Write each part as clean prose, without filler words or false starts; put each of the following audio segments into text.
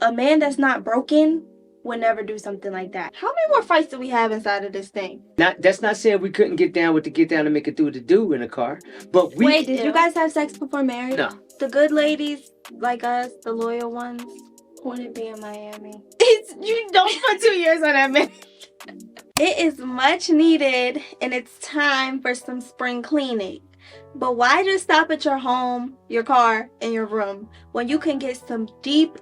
a man that's not broken would never do something like that. How many more fights do we have inside of this thing? That's not saying we couldn't get down with the get down and make it do the do in a car, but we... Wait, did you guys have sex before marriage? No. The good ladies like us, the loyal ones, wouldn't be in Miami. You don't put 2 years on that man. It is much needed, and it's time for some spring cleaning. But why just stop at your home, your car, and your room when you can get some deep,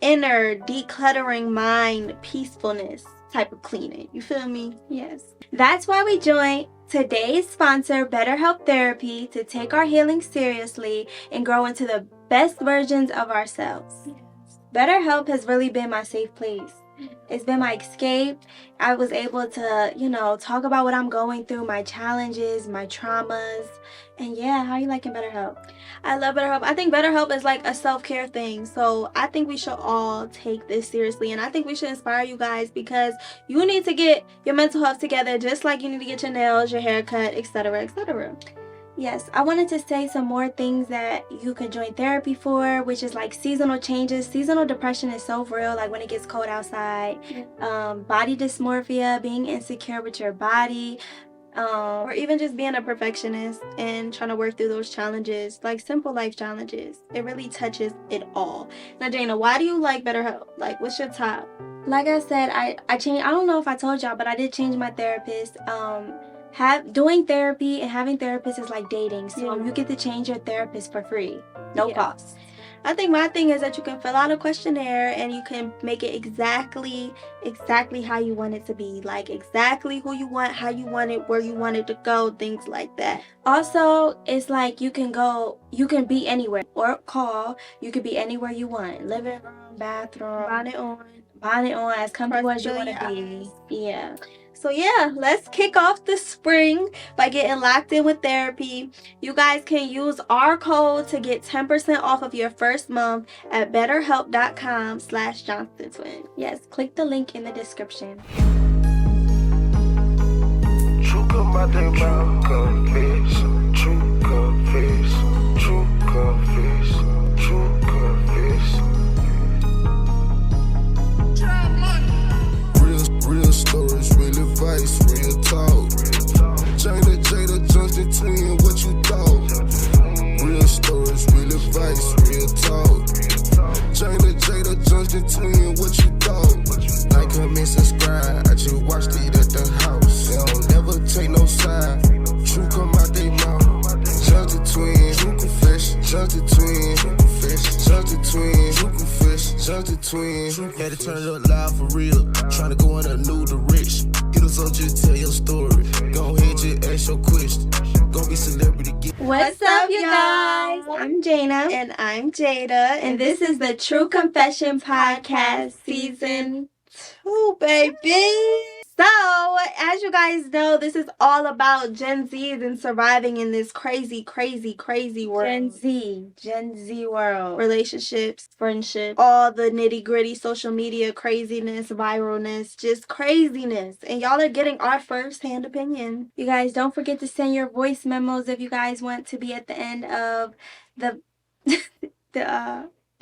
inner, decluttering mind, peacefulness type of cleaning? You feel me? Yes. That's why we joined today's sponsor, BetterHelp Therapy, to take our healing seriously and grow into the best versions of ourselves. Yes. BetterHelp has really been my safe place. It's been my escape. I was able to, talk about what I'm going through, my challenges, my traumas. And yeah, how are you liking BetterHelp? I love BetterHelp. I think BetterHelp is like a self-care thing. So I think we should all take this seriously. And I think we should inspire you guys, because you need to get your mental health together just like you need to get your nails, your hair cut, etc., etc. Yes, I wanted to say some more things that you could join therapy for, which is like seasonal changes. Seasonal depression is so real, like when it gets cold outside. Body dysmorphia, being insecure with your body, or even just being a perfectionist and trying to work through those challenges, like simple life challenges. It really touches it all. Now, Jana, why do you like BetterHelp? Like, what's your top? Like I said, I changed. I don't know if I told y'all, but I did change my therapist. Doing therapy and having therapists is like dating, so you get to change your therapist for free, no cost. I think my thing is that you can fill out a questionnaire and you can make it exactly how you want it to be, like exactly who you want, how you want it, where you want it to go, things like that. Also, it's like you can be anywhere or call. You can be anywhere you want, living room, bathroom, bonnet on, as comfortable as you want to be. Yeah. So yeah, let's kick off the spring by getting locked in with therapy. You guys can use our code to get 10% off of your first month at betterhelp.com/JohnstonTwins. Yes, click the link in the description. True Real stories, real advice, real talk. Jada, Johnston Twins, what you thought? Real stories, real advice, real talk. Jada, Johnston Twins, what you thought? Like, comment, subscribe, I just watched it at the house. They don't never take no side, true come out they mouth. Johnston Twins, true confession. Johnston Twins, true confession. Johnston Twins, true confession. Johnston Twins, had to turn it up loud for real. Tryna go in a new direction. Get us up, just tell your story. Go ahead, just ask your question. Gonna be celebrity. What's up, you guys? I'm Jana. And I'm Jada. And this is the True Confession Podcast Season 2, baby. So, as you guys know, this is all about Gen Zs and surviving in this crazy world. Gen Z world. Relationships, friendship, all the nitty-gritty social media craziness, viralness, just craziness. And y'all are getting our first-hand opinion. You guys, don't forget to send your voice memos if you guys want to be at the end of the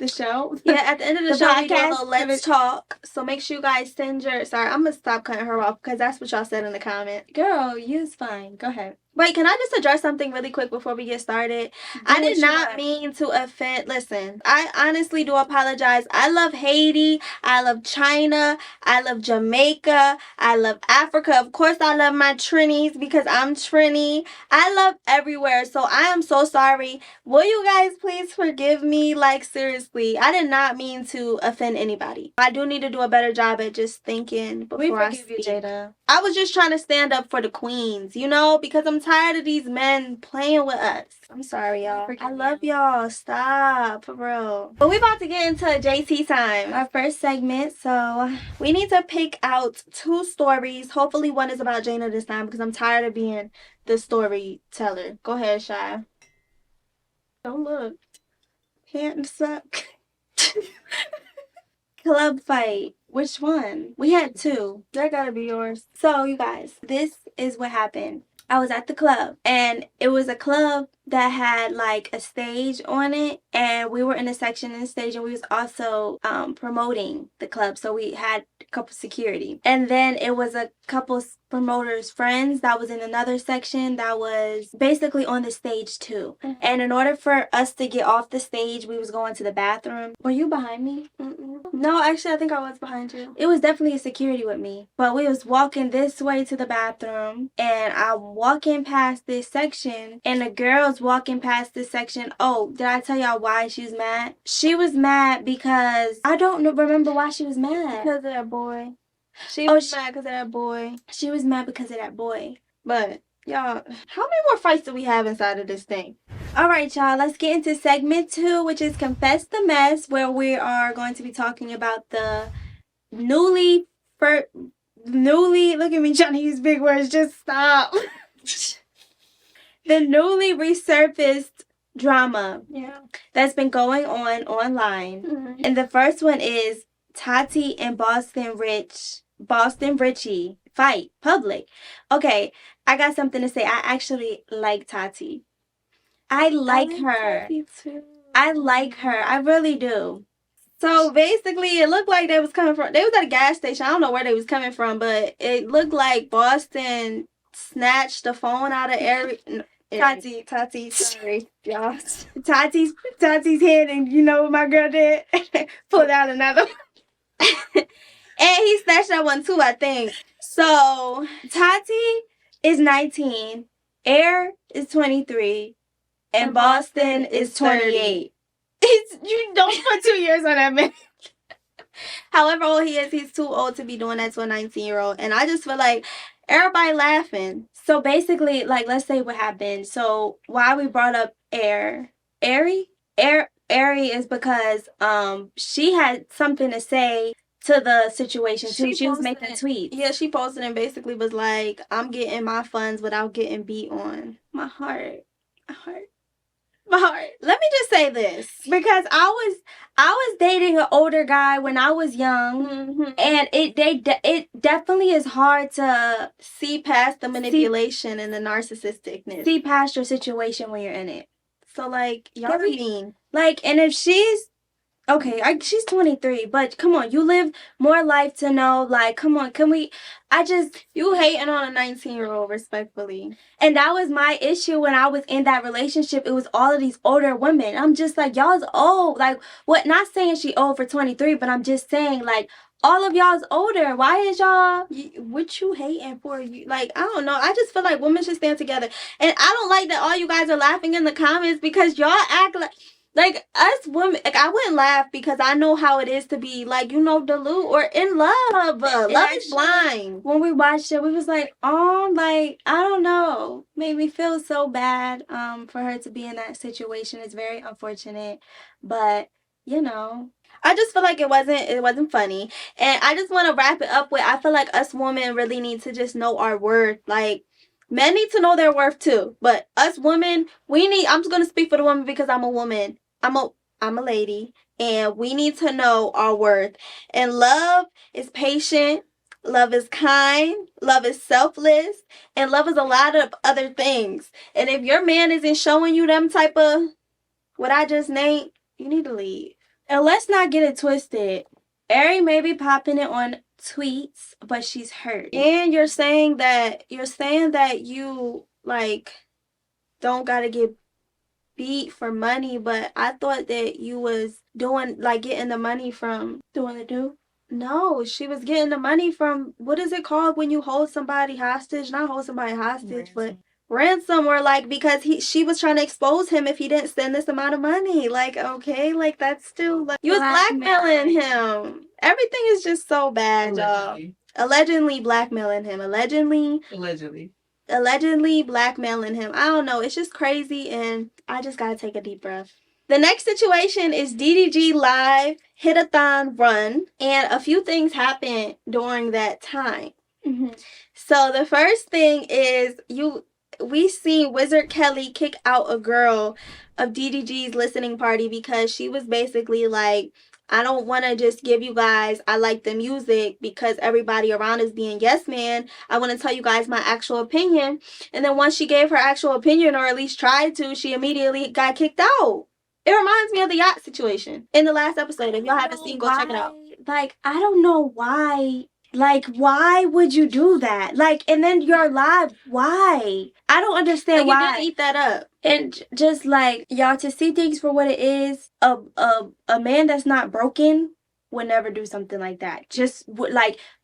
show. Yeah, at the end of the show, podcast, we do a little let's talk. So make sure you guys send your... Sorry, I'm going to stop cutting her off because that's what y'all said in the comment. Girl, you's fine. Go ahead. Wait, can I just address something really quick before we get started? I did not mean to offend. Listen, I honestly do apologize. I love Haiti. I love China. I love Jamaica. I love Africa. Of course, I love my Trinis because I'm Trini. I love everywhere. So I am so sorry. Will you guys please forgive me? Like, seriously, I did not mean to offend anybody. I do need to do a better job at just thinking before I speak. We forgive you, Jada. I was just trying to stand up for the queens, because I'm tired of these men playing with us. I'm sorry, y'all. I love y'all. Stop, for real. But we about to get into JT time, our first segment. So we need to pick out 2 stories. Hopefully one is about Jana this time because I'm tired of being the storyteller. Go ahead, Shy. Don't look. Can't suck. Club fight. Which one? We had 2. That gotta be yours. So, you guys, this is what happened. I was at the club, and it was a club that had like a stage on it, and we were in a section in the stage, and we was also promoting the club, so we had a couple security. And then it was a couple promoters' friends that was in another section that was basically on the stage too. And in order for us to get off the stage, we was going to the bathroom. Were you behind me? No, actually I think I was behind you. It was definitely a security with me, but we was walking this way to the bathroom, and I'm walking past this section, and the girl's walking past this section. Oh, did I tell y'all why she was mad? She was mad because I don't remember why she was mad. Because of that boy. She was mad because of that boy. She was mad because of that boy. But y'all, how many more fights do we have inside of this thing? All right, y'all, let's get into segment 2, which is Confess the Mess, where we are going to be talking about the newly, look at me trying to use big words, just stop. The newly resurfaced drama that's been going on online. And the first one is Tati and Boston Richie fight public. Okay, I got something to say. I actually like Tati. I like her. Tati too. I like her. I really do. So basically, it looked like they was at a gas station. I don't know where they was coming from, but it looked like Boston snatched the phone out of Tati, sorry, y'all. Tati's head, and you know what my girl did? Pulled out another one. And he snatched that one too, I think. So Tati is 19, Air is 23, and Boston is 28. You don't put 2 years on that man. However old he is, he's too old to be doing that to a 19-year-old. And I just feel like everybody laughing. So basically, like, let's say what happened. So why we brought up Ari is because she had something to say to the situation too. She was making tweets. Yeah, she posted and basically was like, I'm getting my funds without getting beat on. My heart. Let me just say this, because I was dating an older guy when I was young, and it definitely is hard to see past the manipulation and the narcissisticness. See past your situation when you're in it. So like, y'all mean, like, and if she's okay, she's 23, but come on, you live more life to know, like, come on, you hating on a 19-year-old, respectfully. And that was my issue when I was in that relationship. It was all of these older women. I'm just like, y'all's old. Like, what, not saying she old for 23, but I'm just saying, like, all of y'all's older. Why is y'all, what you hating for? You, like, I don't know. I just feel like women should stand together. And I don't like that all you guys are laughing in the comments, because y'all act like us women, like, I wouldn't laugh because I know how it is to be, like, you know, delude or in love. Love is blind. When we watched it, we was like, oh, like, I don't know. Made me feel so bad for her to be in that situation. It's very unfortunate. But, you know, I just feel like it wasn't funny. And I just want to wrap it up with, I feel like us women really need to just know our worth. Like, men need to know their worth too. But us women, I'm just going to speak for the woman because I'm a woman. I'm a lady, and we need to know our worth. And love is patient, love is kind, love is selfless, and love is a lot of other things. And if your man isn't showing you them type of what I just named, you need to leave. And let's not get it twisted. Ari may be popping it on tweets, but she's hurt. And you're saying that you, like, don't gotta get beat for money, but I thought that you was doing, like, getting the money from doing the do. No, she was getting the money from, what is it called when you hold somebody hostage? Not hold somebody hostage, but ransom, or like, because she was trying to expose him if he didn't send this amount of money. Like, okay, like, that's still, like, you was blackmailing him. Everything is just so bad, y'all. Allegedly blackmailing him. Allegedly blackmailing him. I don't know. It's just crazy, and I just gotta take a deep breath. The next situation is DDG Live Hit-a-thon Run, and a few things happened during that time. So the first thing is we seen Wizard Kelly kick out a girl of DDG's listening party because she was basically like I don't want to just give you guys, I like the music because everybody around is being yes man. I want to tell you guys my actual opinion. And then once she gave her actual opinion, or at least tried to, she immediately got kicked out. It reminds me of the yacht situation in the last episode. If y'all haven't seen, go check it out. Like, I don't know why. Like, why would you do that? Like, and then you're live. Why? I don't understand why. You didn't eat that up. And just like, y'all, to see things for what it is, a man that's not broken would never do something like that. Just would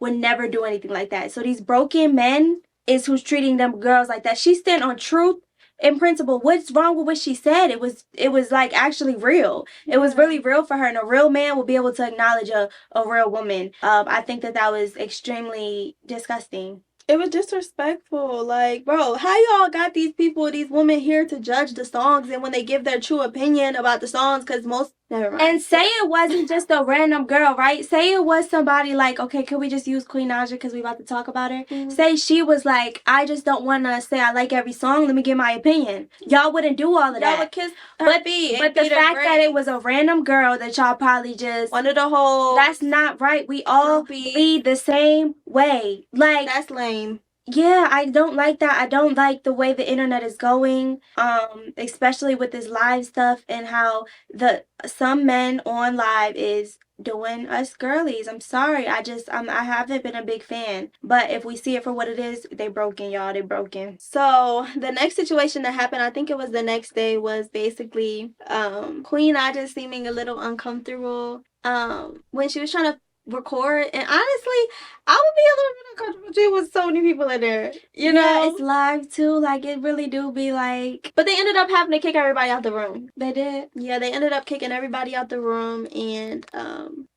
never do anything like that. So these broken men is who's treating them girls like that. She stand on truth. In principle, what's wrong with what she said? It was like actually real. It was really real for her, and a real man will be able to acknowledge a real woman. I think that was extremely disgusting. It was disrespectful. Like, bro, how y'all got these women here to judge the songs, and when they give their true opinion about the songs, because most... Never mind. And say it wasn't just a random girl, right? Say it was somebody like, okay, can we just use Queen Naija because we about to talk about her? Mm-hmm. Say she was like, I just don't want to say I like every song. Let me give my opinion. Y'all wouldn't do all of that. Y'all would kiss her feet. But the fact that it was a random girl that y'all probably just wanted to hold. That's not right. We all bleed the same way. Like, that's lame. Yeah, I don't like that. I don't like the way the internet is going, especially with this live stuff and how some men on live is doing us girlies. I'm sorry. I haven't been a big fan. But if we see it for what it is, they broken, y'all. They broken. So the next situation that happened, I think it was the next day, was basically Queen Naija seeming a little uncomfortable when she was trying to record, and honestly I would be a little bit uncomfortable too with so many people in there, you know. Yeah, it's live too, like it really do be like, but they ended up having to kick everybody out the room. They did. Yeah, they ended up kicking everybody out the room, and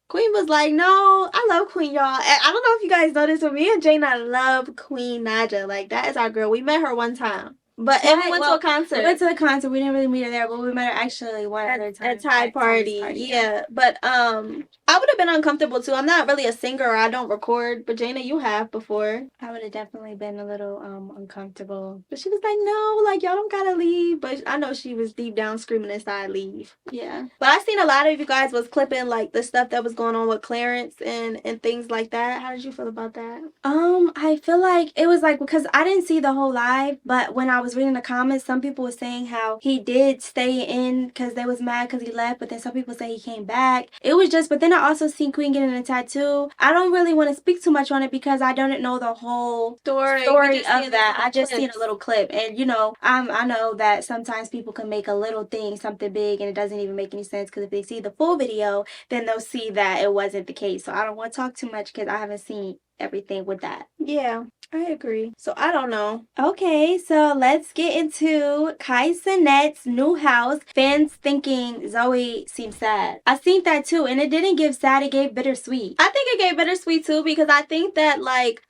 Queen was like, no, I love Queen, y'all. And I don't know if you guys know this, but me and Jayna love Queen Naija. Like, that is our girl. We met her one time. But we went to a concert. We went to a concert. We didn't really meet her there, but we met her actually one other time. At Tide Party. Yeah. But I would have been uncomfortable too. I'm not really a singer, or I don't record. But Jayna, you have before. I would have definitely been a little uncomfortable. But she was like, no, like, y'all don't gotta leave. But I know she was deep down screaming inside, leave. Yeah. But I seen a lot of you guys was clipping like the stuff that was going on with Clarence and things like that. How did you feel about that? I feel like it was like, because I didn't see the whole live, but when I was reading the comments, some people were saying how he did stay in because they was mad because he left, but then some people say he came back. It was just, but then I also seen Queen getting a tattoo. I don't really want to speak too much on it because I don't know the whole story of that. I just seen a little clip, and you know, I know that sometimes people can make a little thing something big and it doesn't even make any sense, because if they see the full video, then they'll see that it wasn't the case. So I don't want to talk too much because I haven't seen everything with that. Yeah, I agree. So I don't know. Okay, so let's get into Kai Cenat's new house. Fans thinking Zoe seems sad. I seen that too, and it didn't give sad, it gave bittersweet. I think it gave bittersweet too, because I think that like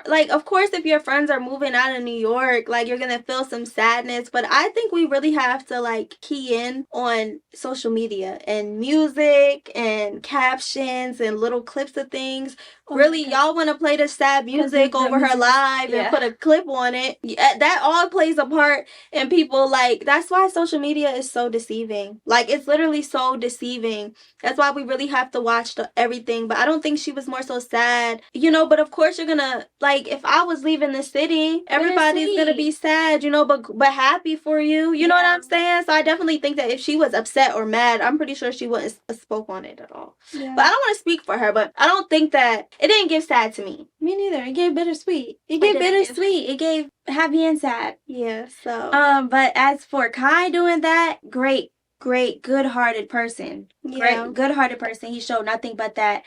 like, of course, if your friends are moving out of New York, like, you're gonna feel some sadness, but I think we really have to like key in on social media and music and captions and little clips of things. Really, y'all want to play the sad music over her live and put a clip on it. Yeah, that all plays a part in people, like, that's why social media is so deceiving. Like, it's literally so deceiving. That's why we really have to watch everything. But I don't think she was more so sad, you know. But of course, you're gonna, like, if I was leaving the city, everybody's gonna be sad, you know, but happy for you. You know what I'm saying? So I definitely think that if she was upset or mad, I'm pretty sure she wouldn't spoke on it at all. Yeah. But I don't want to speak for her, but I don't think that it didn't give sad to me. Me neither. It gave bittersweet. It gave bittersweet. It gave happy and sad. Yeah, so. But as for Kai doing that, great, good-hearted person. Yeah. Great, good-hearted person. He showed nothing but that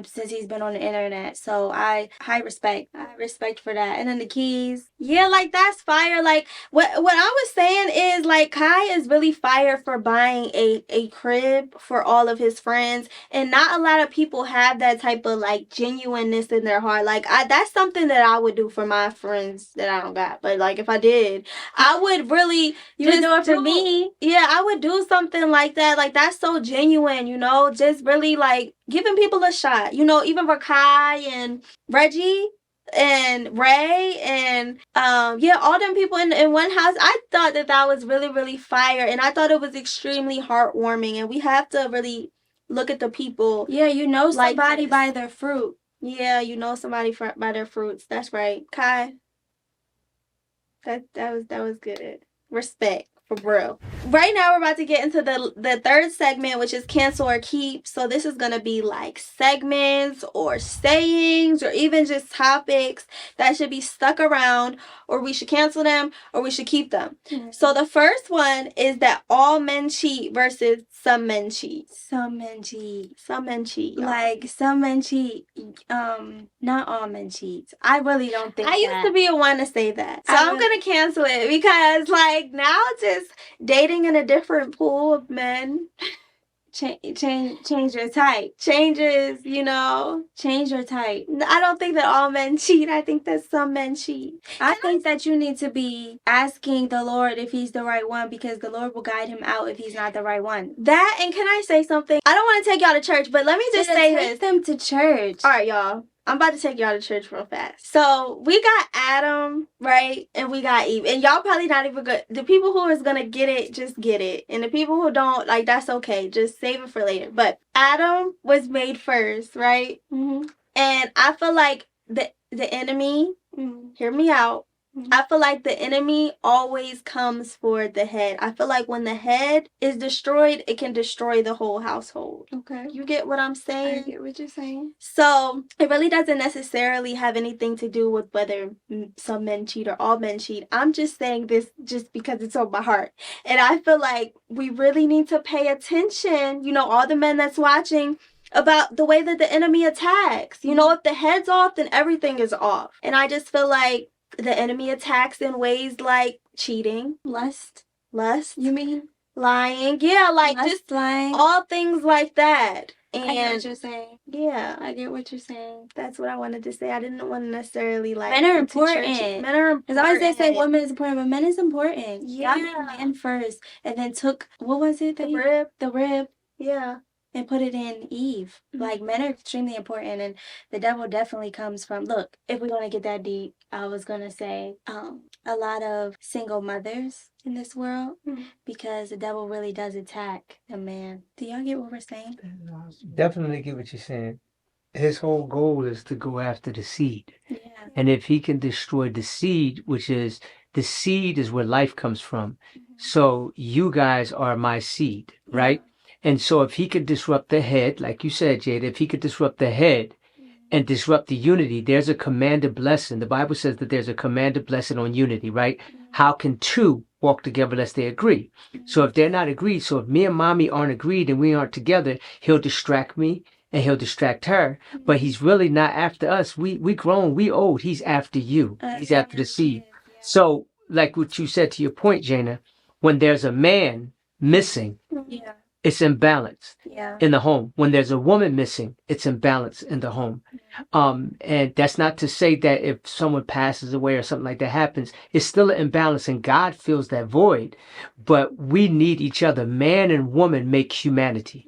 since he's been on the internet. So high respect for that. And then the keys. Yeah, like, that's fire. Like, what I was saying is, like, Kai is really fire for buying a crib for all of his friends. And not a lot of people have that type of, like, genuineness in their heart. Like, that's something that I would do for my friends that I don't got. But, like, if I did, I would really... You would do it for me? Yeah, I would do something like that. Like, that's so genuine, you know? Just really, like, giving people a shot. You know, even for Kai and Reggie and Ray and all them people in one house. I thought that was really, really fire, and I thought it was extremely heartwarming, and we have to really look at the people. Yeah, you know like somebody this. by their fruit. Yeah, you know somebody by their fruits. That's right. Kai, that was good. Respect. For real. Right now, we're about to get into the third segment, which is cancel or keep. So this is going to be like segments or sayings or even just topics that should be stuck around, or we should cancel them or we should keep them. Mm-hmm. So the first one is that all men cheat versus some men cheat. Some men cheat. Some men cheat. Y'all. Like, some men cheat. Not all men cheat. I really don't think I used to be a one to say that. So I'm going to cancel it because, like, now just dating in a different pool of men change your type. Changes, you know. Change your type. I don't think that all men cheat. I think that some men cheat. I think that you need to be asking the Lord if he's the right one, because the Lord will guide him out if he's not the right one. That, and can I say something? I don't want to take y'all to church, but let me just say this. Take them to church. All right, y'all. I'm about to take y'all to church real fast. So we got Adam, right? And we got Eve. And y'all probably not even good. The people who is going to get it, just get it. And the people who don't, like, that's okay. Just save it for later. But Adam was made first, right? Mm-hmm. And I feel like the enemy, hear me out. I feel like the enemy always comes for the head. I feel like when the head is destroyed, it can destroy the whole household. Okay. You get what I'm saying? I get what you're saying. So it really doesn't necessarily have anything to do with whether some men cheat or all men cheat. I'm just saying this just because it's on my heart. And I feel like we really need to pay attention, you know, all the men that's watching, about the way that the enemy attacks. You know, if the head's off, then everything is off. And I just feel like the enemy attacks in ways like cheating, Lust. You mean? Lying. Yeah, like Lust, just lying. all things like that. And I get what you're saying. Yeah. I get what you're saying. That's what I wanted to say. I didn't want to necessarily like men are into important. church. Men are important. Because I always say women is important, but men is important. Yeah. Y'all made man first and then took, what was it? The rib. The rib. Yeah. And put it in Eve. Like, men are extremely important, and the devil definitely comes from, look, if we're going to get that deep, I was going to say a lot of single mothers in this world, because the devil really does attack a man. Do y'all get what we're saying? Definitely get what you're saying. His whole goal is to go after the seed. Yeah. And if he can destroy the seed, which is, the seed is where life comes from. So you guys are my seed, right? And so if he could disrupt the head, like you said, Jada, if he could disrupt the head and disrupt the unity, there's a commanded blessing. The Bible says that there's a commanded blessing on unity, right? How can two walk together unless they agree? So if they're not agreed, so if me and mommy aren't agreed and we aren't together, he'll distract me and he'll distract her. But he's really not after us. We grown, we old. He's after you. He's after the seed. So like what you said to your point, Jana, when there's a man missing, it's imbalanced in the home. When there's a woman missing, it's imbalance in the home. And that's not to say that if someone passes away or something like that happens, it's still an imbalance and God fills that void. But we need each other. Man and woman make humanity.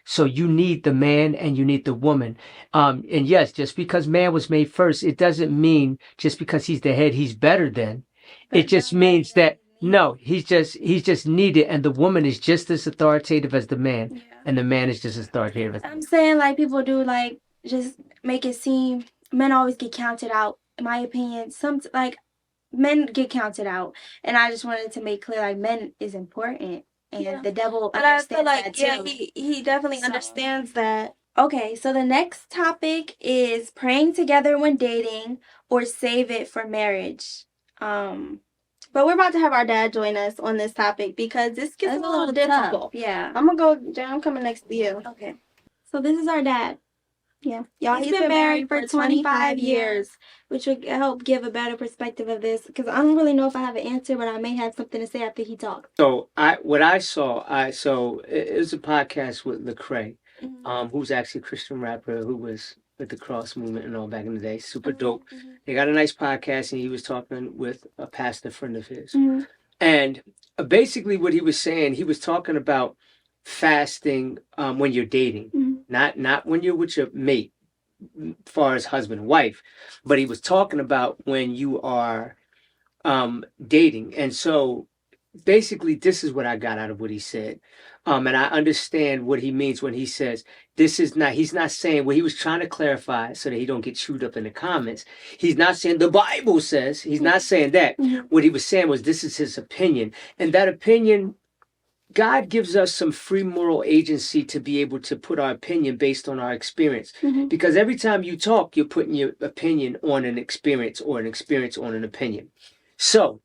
So you need the man and you need the woman. And yes, just because man was made first, it doesn't mean just because he's the head, he's better than. It just means that no, he's just needed, and the woman is just as authoritative as the man, and the man is just as authoritative as the man. I'm saying, like, people do, like, just make it seem men always get counted out. In my opinion, men get counted out, and I just wanted to make clear, like, men is important, and the devil understands that too. And I feel like, he definitely understands that. Okay, so the next topic is praying together when dating or save it for marriage. But we're about to have our dad join us on this topic because this gets a little difficult. Tough. Yeah. I'm going to go, Jen, I'm coming next to you. Okay. So this is our dad. Yeah. Y'all, He's been married for 25 years, which would help give a better perspective of this, because I don't really know if I have an answer, but I may have something to say after he talks. So it was a podcast with Lecrae, who's actually a Christian rapper who was with the Cross movement and all back in the day. Super dope. They got a nice podcast, and he was talking with a pastor friend of his. And basically what he was saying, he was talking about fasting when you're dating, not when you're with your mate, as far as husband and wife, but he was talking about when you are dating. And so basically this is what I got out of what he said. And I understand what he means when he says this is not, he's not saying what he was trying to clarify so that he don't get chewed up in the comments. He's not saying the Bible says, he's not saying that. What he was saying was this is his opinion. And that opinion, God gives us some free moral agency to be able to put our opinion based on our experience. Because every time you talk, you're putting your opinion on an experience or an experience on an opinion. So,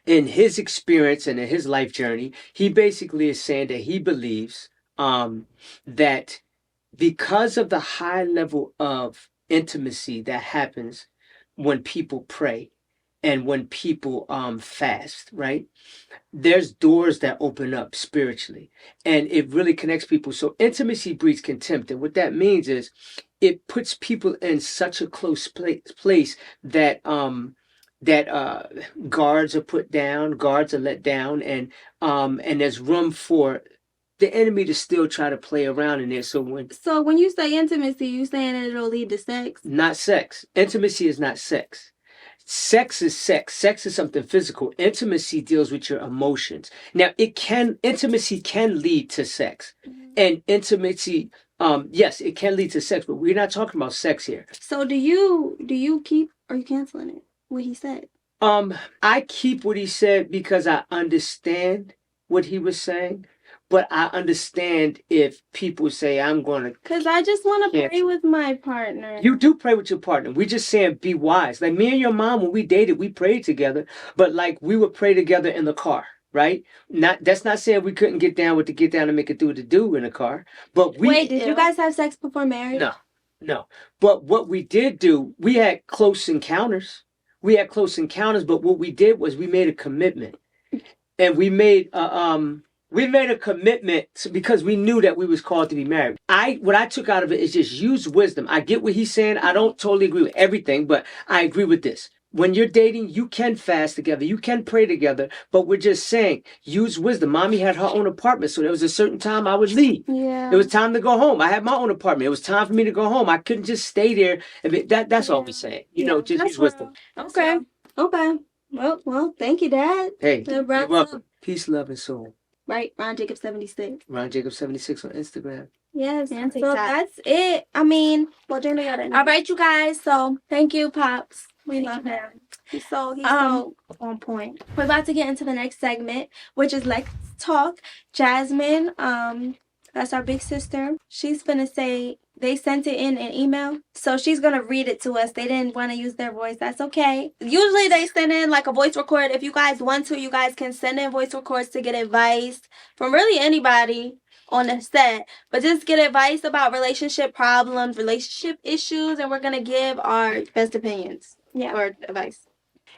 in his experience and in his life journey, he basically is saying that he believes that because of the high level of intimacy that happens when people pray and when people fast, right? There's doors that open up spiritually and it really connects people. So intimacy breeds contempt. And what that means is it puts people in such a close place that guards are put down, guards are let down, and there's room for the enemy to still try to play around in there. So when you say intimacy, you saying that it'll lead to sex? Not sex. Intimacy is not sex. Sex is sex. Sex is something physical. Intimacy deals with your emotions. Now, intimacy can lead to sex, and intimacy, yes, it can lead to sex, but we're not talking about sex here. So do you keep, or are you canceling it? What he said? I keep what he said because I understand what he was saying, but I understand if people say I'm going to. Because I just want to pray with my partner. You do pray with your partner. We just saying be wise. Like me and your mom, when we dated, we prayed together, but like we would pray together in the car, right? That's not saying we couldn't get down with the get down and make it do what it do in the car, but we. Wait, did you guys have sex before marriage? No. But what we did do, we had close encounters. But what we did was we made a commitment, and we made a commitment because we knew that we was called to be married. What I took out of it is just use wisdom. I get what he's saying. I don't totally agree with everything, but I agree with this. When you're dating, you can fast together, you can pray together, but we're just saying, use wisdom. Mommy had her own apartment, so there was a certain time I would leave. Yeah. It was time to go home. I had my own apartment. It was time for me to go home. I couldn't just stay there. That's all we're saying. Just use wisdom. Okay. Well, thank you, Dad. Hey, you're welcome. Peace, love, and soul. Right, Ron Jacob 76. Ron Jacob 76 on Instagram. Yes, and so that's it. I mean, well, Jana got it. All right, you guys. So thank you, Pops. We love him. He's so on point. We're about to get into the next segment, which is Let's Talk. Jasmine, that's our big sister. She's gonna say they sent it in an email, so she's gonna read it to us. They didn't want to use their voice. That's okay. Usually they send in like a voice record. If you guys want to, you guys can send in voice records to get advice from really anybody on the set, but just get advice about relationship problems, relationship issues, and we're gonna give our best opinions. Yeah, or advice.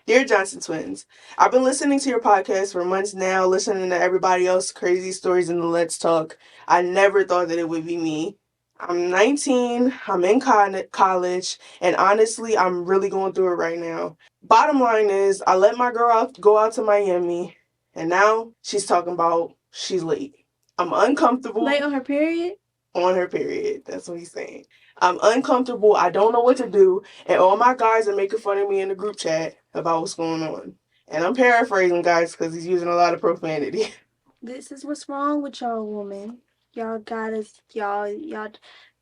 Dear Johnston Twins, I've been listening to your podcast for months now, listening to everybody else's crazy stories in the Let's Talk. I never thought that it would be me. I'm 19, I'm in college, and honestly, I'm really going through it right now. Bottom line is, I let my girl go out to Miami, and now she's talking about she's late. I'm uncomfortable. Late on her period? On her period, that's what he's saying. I'm uncomfortable, I don't know what to do, and all my guys are making fun of me in the group chat about what's going on. And I'm paraphrasing, guys, because he's using a lot of profanity. This is what's wrong with y'all women. Y'all got us,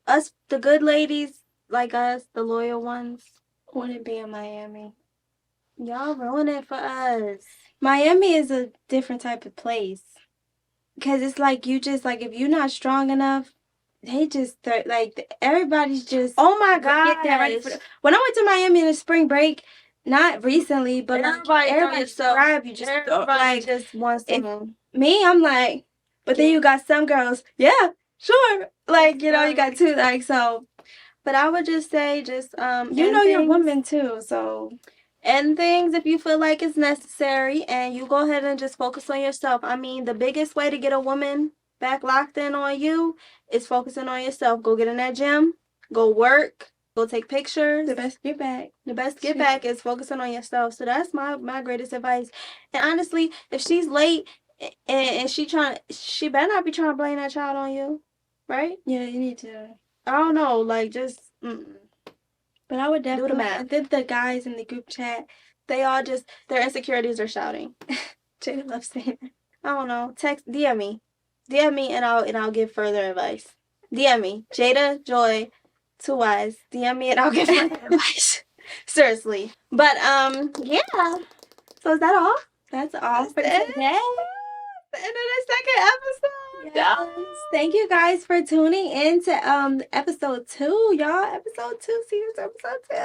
us, the good ladies, like us, the loyal ones, want to be in Miami. Y'all ruin it for us. Miami is a different type of place. Because it's like, you just, like, if you're not strong enough, they just, like, everybody's just, oh my God. Get that ready for when I went to Miami in the spring break, not recently, but everybody subscribe, you just, like, just wants to. Me, I'm like, but then you got some girls, yeah, sure. Like, you got two, like, so. But I would just say, just, you're a woman too, so. End things if you feel like it's necessary, and you go ahead and just focus on yourself. I mean, the biggest way to get a woman back locked in on you is focusing on yourself. Go get in that gym, go work, go take pictures. The best get back is focusing on yourself. So that's my greatest advice. And honestly, if she's late and she better not be trying to blame that child on you, right? Yeah, you need to. I don't know, like, just. But I would definitely. Do the math. I think the guys in the group chat, they all just, their insecurities are shouting. Jada loves saying that. I don't know. DM me. DM me and I'll give further advice. DM me, Jada Joy, 2 Y's. DM me and I'll give further advice. Seriously. But yeah. So is that all? That's all for That's it. today. The end of the second episode. Yes. Thank you guys for tuning in to episode 2, y'all. Episode 2, season episode 2.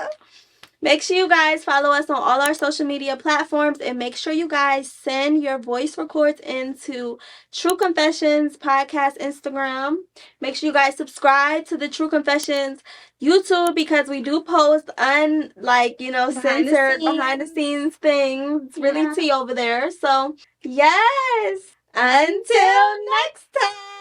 Make sure you guys follow us on all our social media platforms, and make sure you guys send your voice records into True Confessions Podcast Instagram. Make sure you guys subscribe to the True Confessions YouTube, because we do post censored behind the scenes things. It's really tea over there. So yes, until next time.